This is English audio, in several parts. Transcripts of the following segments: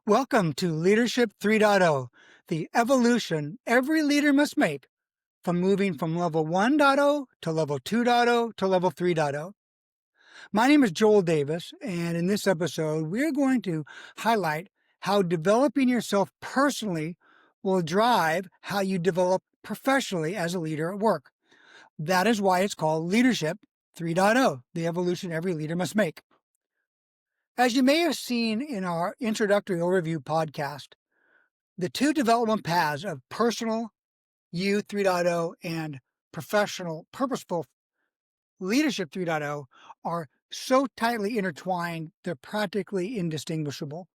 Welcome to Leadership 3.0, the evolution every leader must make from moving from level 1.0 to level 2.0 to level 3.0. My name is Joel Davis, and in this episode, we're going to highlight how developing yourself personally will drive how you develop professionally as a leader at work. That is why it's called Leadership 3.0, the evolution every leader must make. As you may have seen in our introductory overview podcast, the two development paths of personal U 3.0 and professional purposeful leadership 3.0 are so tightly intertwined, they're practically indistinguishable.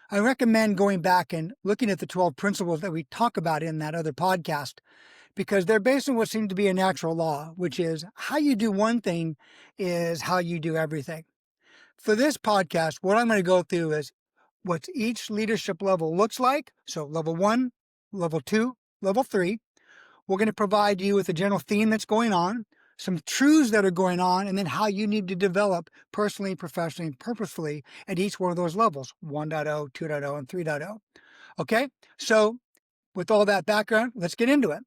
I recommend going back and looking at the 12 principles that we talk about in that other podcast, because they're based on what seems to be a natural law, which is how you do one thing is how you do everything. For this podcast, what I'm going to go through is what each leadership level looks like. So level 1, level 2, level 3. We're going to provide you with a general theme that's going on, some truths that are going on, and then how you need to develop personally, professionally, and purposefully at each one of those levels, 1.0, 2.0, and 3.0. Okay, so with all that background, let's get into it.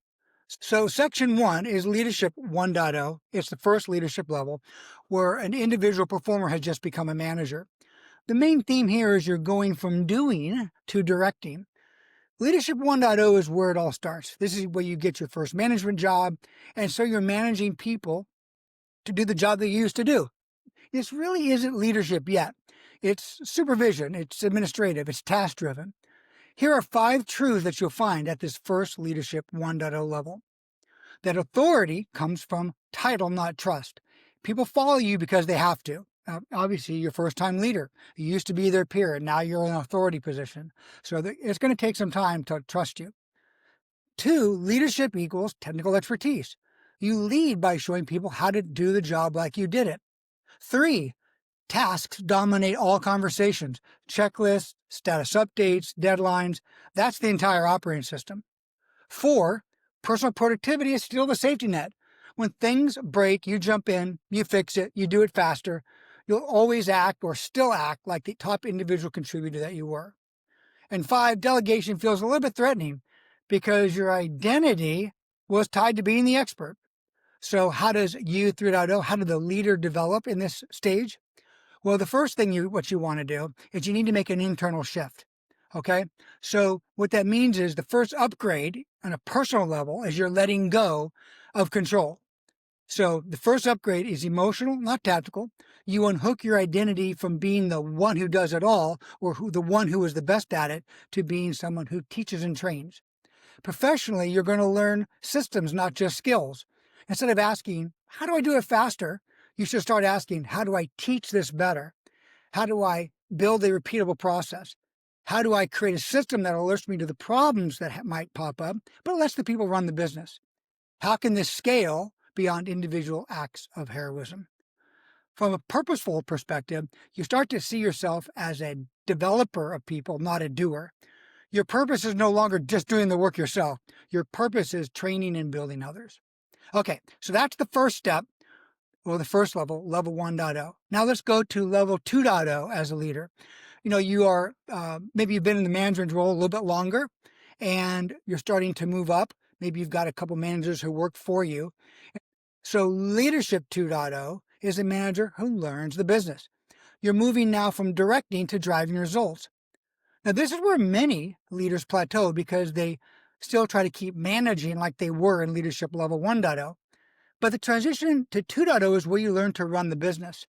So section 1 is leadership 1.0. It's the first leadership level where an individual performer has just become a manager. The main theme here is you're going from doing to directing. Leadership 1.0 is where it all starts. This is where you get your first management job, and so you're managing people to do the job they used to do. This really isn't leadership yet. It's supervision, it's administrative, it's task-driven. Here are 5 truths that you'll find at this first leadership 1.0 level. That authority comes from title, not trust. People follow you because they have to. Obviously, you're first-time leader. You used to be their peer, and now you're in an authority position. So it's going to take some time to trust you. 2, leadership equals technical expertise. You lead by showing people how to do the job like you did it. 3, tasks dominate all conversations. Checklists, status updates, deadlines. That's the entire operating system. 4, personal productivity is still the safety net. When things break, you jump in, you fix it, you do it faster. You'll always act or still act like the top individual contributor that you were. And 5, delegation feels a little bit threatening because your identity was tied to being the expert. So how does U 3.0, how did the leader develop in this stage? Well, the first thing what you want to do is you need to make an internal shift. Okay, so what that means is the first upgrade on a personal level is you're letting go of control. So the first upgrade is emotional, not tactical. You unhook your identity from being the one who does it all or the one who is the best at it to being someone who teaches and trains. Professionally, you're going to learn systems, not just skills. Instead of asking, how do I do it faster? You should start asking, how do I teach this better? How do I build a repeatable process? How do I create a system that alerts me to the problems that might pop up, but lets the people run the business? How can this scale beyond individual acts of heroism? From a purposeful perspective, you start to see yourself as a developer of people, not a doer. Your purpose is no longer just doing the work yourself. Your purpose is training and building others. Okay, so that's the first step, or the first level, level 1.0. Now let's go to level 2.0 as a leader. You are, maybe you've been in the management role a little bit longer and you're starting to move up. Maybe you've got a couple managers who work for you. So leadership 2.0 is a manager who learns the business. You're moving now from directing to driving results. Now, this is where many leaders plateau because they still try to keep managing like they were in leadership level 1.0. But the transition to 2.0 is where you learn to run the business.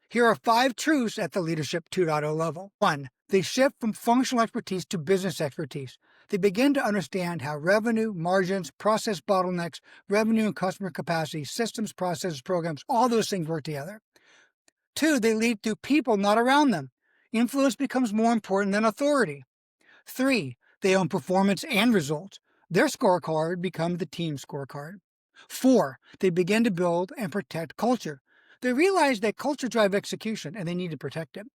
Here are 5 truths at the leadership 2.0 level. 1, they shift from functional expertise to business expertise. They begin to understand how revenue, margins, process bottlenecks, revenue and customer capacity, systems, processes, programs, all those things work together. 2, they lead through people, not around them. Influence becomes more important than authority. 3, they own performance and results. Their scorecard becomes the team scorecard. 4, they begin to build and protect culture. They realize that culture drives execution and they need to protect it.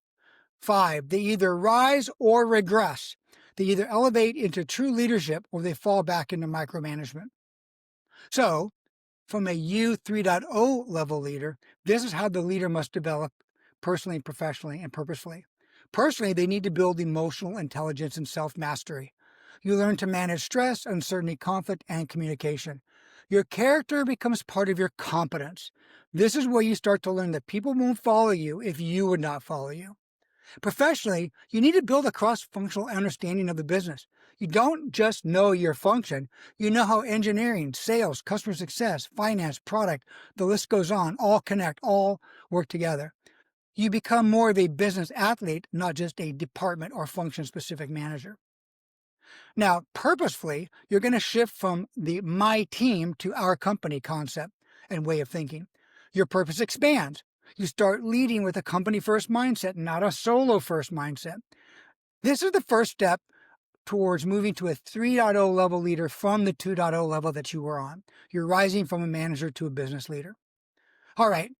5, they either rise or regress. They either elevate into true leadership or they fall back into micromanagement. So, from a U 3.0 level leader, this is how the leader must develop personally, professionally, and purposefully. Personally, they need to build emotional intelligence and self-mastery. You learn to manage stress, uncertainty, conflict, and communication. Your character becomes part of your competence. This is where you start to learn that people won't follow you if you would not follow you. Professionally, you need to build a cross-functional understanding of the business. You don't just know your function, you know how engineering, sales, customer success, finance, product, the list goes on, all connect, all work together. You become more of a business athlete, not just a department or function-specific manager. Now, purposefully, you're going to shift from the my team to our company concept and way of thinking. Your purpose expands. You start leading with a company first mindset, not a solo first mindset. This is the first step towards moving to a 3.0 level leader from the 2.0 level that you were on. You're rising from a manager to a business leader. All right.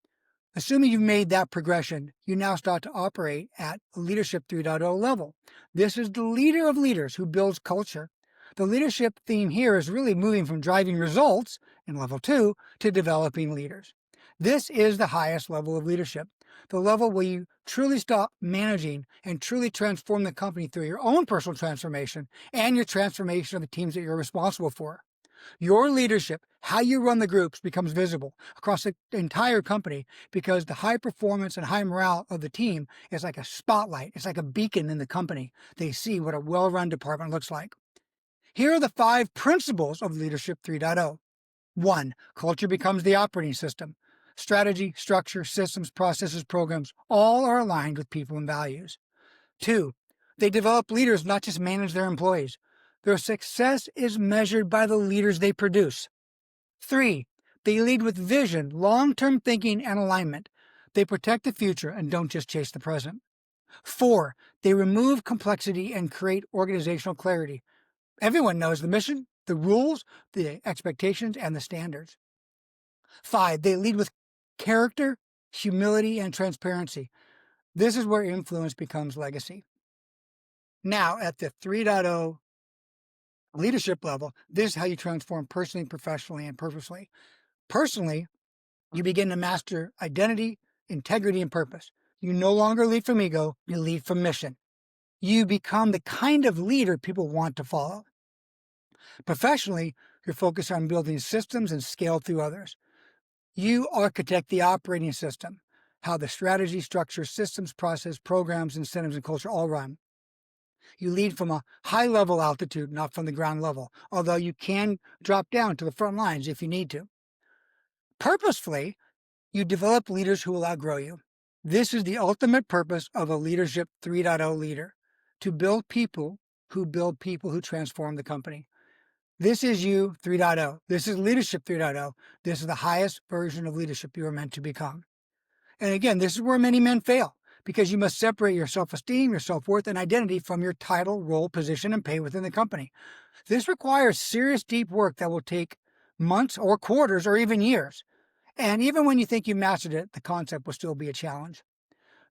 Assuming you've made that progression, you now start to operate at Leadership 3.0 level. This is the leader of leaders who builds culture. The leadership theme here is really moving from driving results in level 2 to developing leaders. This is the highest level of leadership, the level where you truly stop managing and truly transform the company through your own personal transformation and your transformation of the teams that you're responsible for. Your leadership, how you run the groups, becomes visible across the entire company because the high performance and high morale of the team is like a spotlight. It's like a beacon in the company. They see what a well-run department looks like. Here are the 5 principles of Leadership 3.0. 1. Culture becomes the operating system. Strategy, structure, systems, processes, programs, all are aligned with people and values. 2. They develop leaders, not just manage their employees. Their success is measured by the leaders they produce. 3. They lead with vision, long-term thinking, and alignment. They protect the future and don't just chase the present. 4. They remove complexity and create organizational clarity. Everyone knows the mission, the rules, the expectations, and the standards. 5. They lead with character, humility, and transparency. This is where influence becomes legacy. Now, at the 3.0 leadership level, this is how you transform personally, professionally, and purposely. Personally, you begin to master identity, integrity, and purpose. You no longer lead from ego, you lead from mission. You become the kind of leader people want to follow. Professionally, you're focused on building systems and scale through others. You architect the operating system, how the strategy, structure, systems, process, programs, incentives, and culture all run. You lead from a high-level altitude, not from the ground level, although you can drop down to the front lines if you need to. Purposefully, you develop leaders who will outgrow you. This is the ultimate purpose of a Leadership 3.0 leader, to build people who transform the company. This is you 3.0. This is Leadership 3.0. This is the highest version of leadership you are meant to become. And again, this is where many men fail, because you must separate your self-esteem, your self-worth, and identity from your title, role, position, and pay within the company. This requires serious, deep work that will take months or quarters or even years. And even when you think you mastered it, the concept will still be a challenge.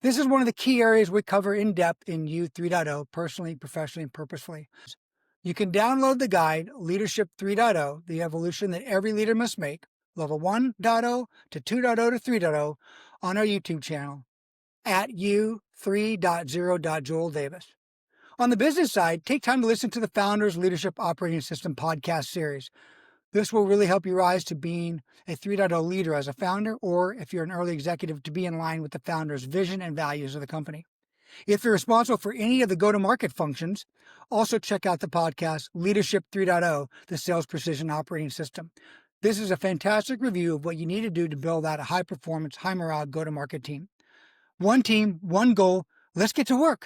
This is one of the key areas we cover in depth in You 3.0, personally, professionally, and purposefully. You can download the guide, Leadership 3.0, the evolution that every leader must make, level 1.0 to 2.0 to 3.0, on our YouTube channel at u3.0.Joel Davis. On the business side, take time to listen to the Founders Leadership Operating System podcast series. This will really help you rise to being a 3.0 leader as a founder, or if you're an early executive, to be in line with the founder's vision and values of the company. If you're responsible for any of the go-to-market functions, also check out the podcast Leadership 3.0, the Sales Precision Operating System. This is a fantastic review of what you need to do to build out a high-performance, high-morale go-to-market team. One team, one goal. Let's get to work.